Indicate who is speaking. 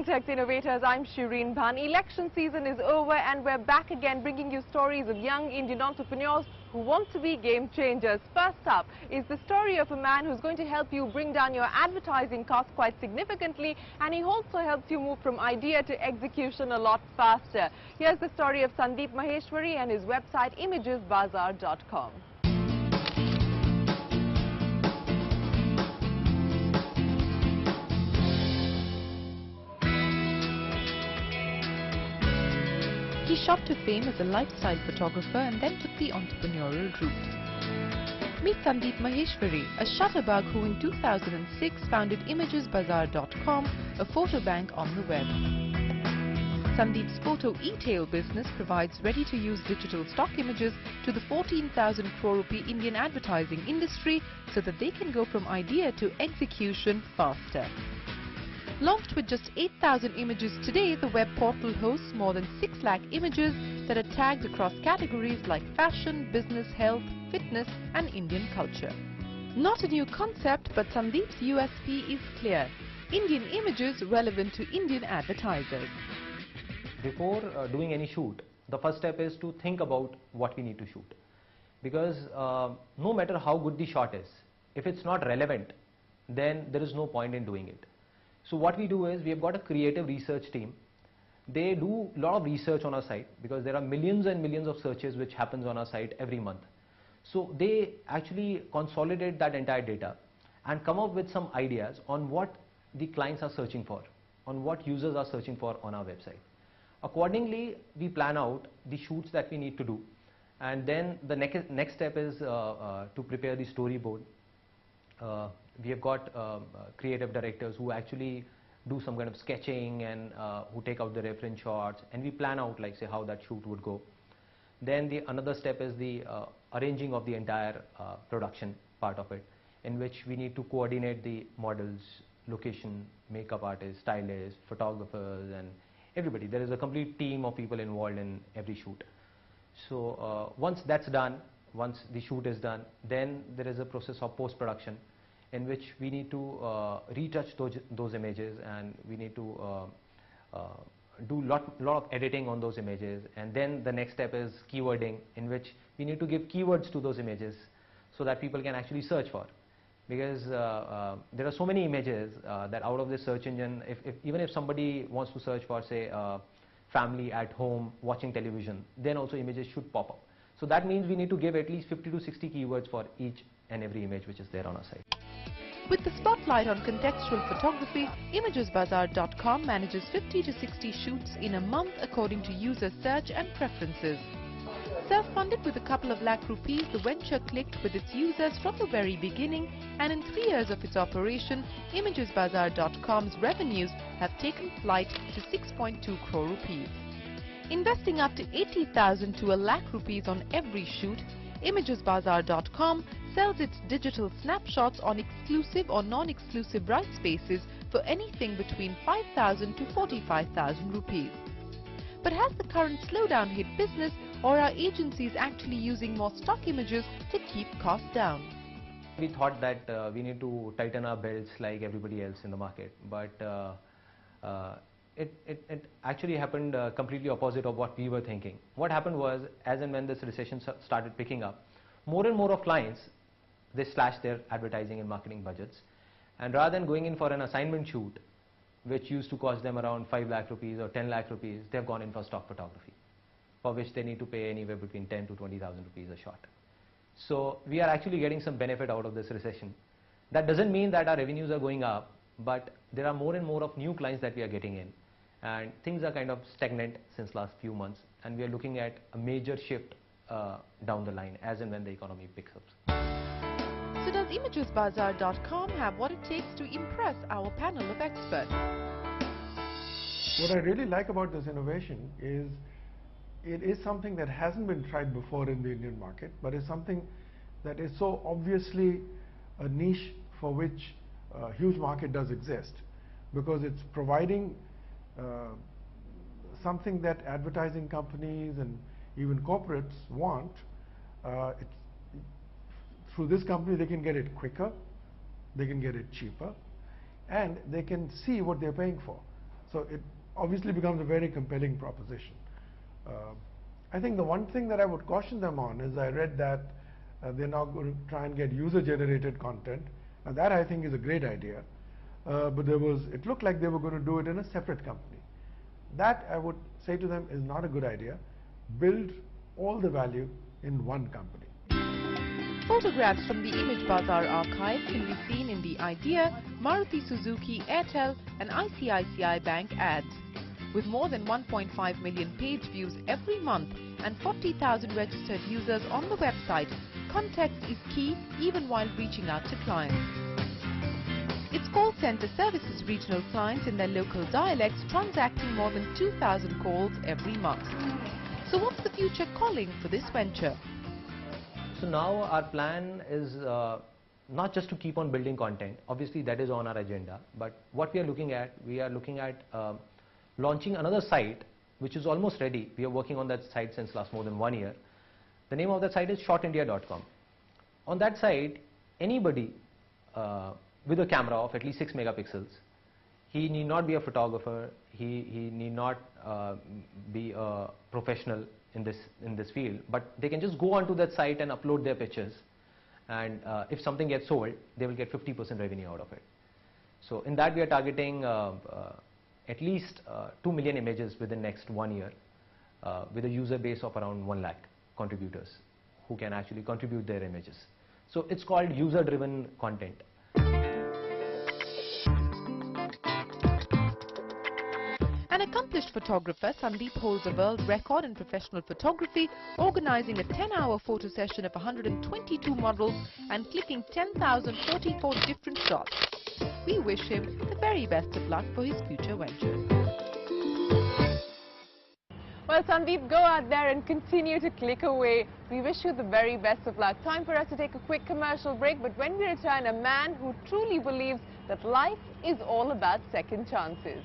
Speaker 1: Context Innovators, I'm Shireen Bhan. Election season is over and we're back again bringing you stories of young Indian entrepreneurs who want to be game changers. First up is the story of a man who's going to help you bring down your advertising costs quite significantly, and he also helps you move from idea to execution a lot faster. Here's the story of Sandeep Maheshwari and his website Imagesbazaar.com.
Speaker 2: He shot to fame as a lifestyle photographer and then took the entrepreneurial route. Meet Sandeep Maheshwari, a shutterbug who in 2006 founded Imagesbazaar.com, a photo bank on the web. Sandeep's photo e-tail business provides ready-to-use digital stock images to the 14,000 crore rupee Indian advertising industry so that they can go from idea to execution faster. Launched with just 8,000 images today, the web portal hosts more than 6 lakh images that are tagged across categories like fashion, business, health, fitness and Indian culture. Not a new concept, but Sandeep's USP is clear. Indian images relevant to Indian advertisers.
Speaker 3: Before doing any shoot, the first step is to think about what we need to shoot. Because no matter how good the shot is, if it's not relevant, then there is no point in doing it. So what we do is, we have got a creative research team. They do a lot of research on our site because there are millions and millions of searches which happens on our site every month. So they actually consolidate that entire data and come up with some ideas on what the clients are searching for, on what users are searching for on our website. Accordingly, we plan out the shoots that we need to do, and then the next step is to prepare the storyboard. We have got creative directors who actually do some kind of sketching and who take out the reference shots, and we plan out, like, say, how that shoot would go. Then another step is the arranging of the entire production part of it, in which we need to coordinate the models, location, makeup artists, stylists, photographers and everybody. There is a complete team of people involved in every shoot. So once that's done, once the shoot is done, then there is a process of post-production in which we need to retouch those images, and we need to do lot of editing on those images. And then the next step is keywording, in which we need to give keywords to those images so that people can actually search for. Because there are so many images that out of the search engine, even if somebody wants to search for, say, family at home watching television, then also images should pop up. So that means we need to give at least 50 to 60 keywords for each and every image which is there on our site.
Speaker 2: With the spotlight on contextual photography, Imagesbazaar.com manages 50 to 60 shoots in a month according to user search and preferences. Self-funded with a couple of lakh rupees, the venture clicked with its users from the very beginning, and in 3 years of its operation, Imagesbazaar.com's revenues have taken flight to 6.2 crore rupees. Investing up to 80,000 to a lakh rupees on every shoot, Imagesbazaar.com sells its digital snapshots on exclusive or non-exclusive right spaces for anything between 5,000 to 45,000 rupees. But has the current slowdown hit business, or are agencies actually using more stock images to keep costs down?
Speaker 3: We thought that we need to tighten our belts like everybody else in the market, but it actually happened completely opposite of what we were thinking. What happened was, as and when this recession started picking up, more and more of clients, they slashed their advertising and marketing budgets, and rather than going in for an assignment shoot, which used to cost them around 5 lakh rupees or 10 lakh rupees, they've gone in for stock photography, for which they need to pay anywhere between 10 to 20,000 rupees a shot. So we are actually getting some benefit out of this recession. That doesn't mean that our revenues are going up, but there are more and more of new clients that we are getting in, and things are kind of stagnant since last few months, and we are looking at a major shift down the line as and when the economy picks up.
Speaker 2: So does Imagesbazaar.com have what it takes to impress our panel of experts?
Speaker 4: What I really like about this innovation is it is something that hasn't been tried before in the Indian market, but is something that is so obviously a niche for which a huge market does exist, because it's providing something that advertising companies and even corporates want. Through this company they can get it quicker, they can get it cheaper, and they can see what they're paying for. So it obviously becomes a very compelling proposition. I think the one thing that I would caution them on is I read that they're now going to try and get user-generated content. Now that I think is a great idea, but it looked like they were going to do it in a separate company. That I would say to them is not a good idea. Build all the value in one company.
Speaker 2: Photographs from the Imagesbazaar archive can be seen in the Idea, Maruti Suzuki, Airtel and ICICI Bank ads. With more than 1.5 million page views every month and 40,000 registered users on the website, context is key even while reaching out to clients. Its call center services regional clients in their local dialects, transacting more than 2,000 calls every month. So what's the future calling for this venture?
Speaker 3: So now our plan is not just to keep on building content. Obviously that is on our agenda. But what we are looking at launching another site which is almost ready. We are working on that site since last more than 1 year. The name of that site is shotindia.com. On that site, anybody with a camera of at least 6 megapixels, he need not be a photographer, he need not be a professional in this field, but they can just go onto that site and upload their pictures, and if something gets sold, they will get 50% revenue out of it. So in that we are targeting at least 2 million images within next 1 year, with a user base of around 1 lakh contributors who can actually contribute their images. So it's called user-driven content.
Speaker 2: An accomplished photographer, Sandeep holds a world record in professional photography, organizing a 10-hour photo session of 122 models and clicking 10,044 different shots. We wish him the very best of luck for his future ventures.
Speaker 1: Well, Sandeep, go out there and continue to click away. We wish you the very best of luck. Time for us to take a quick commercial break, but when we return, a man who truly believes that life is all about second chances.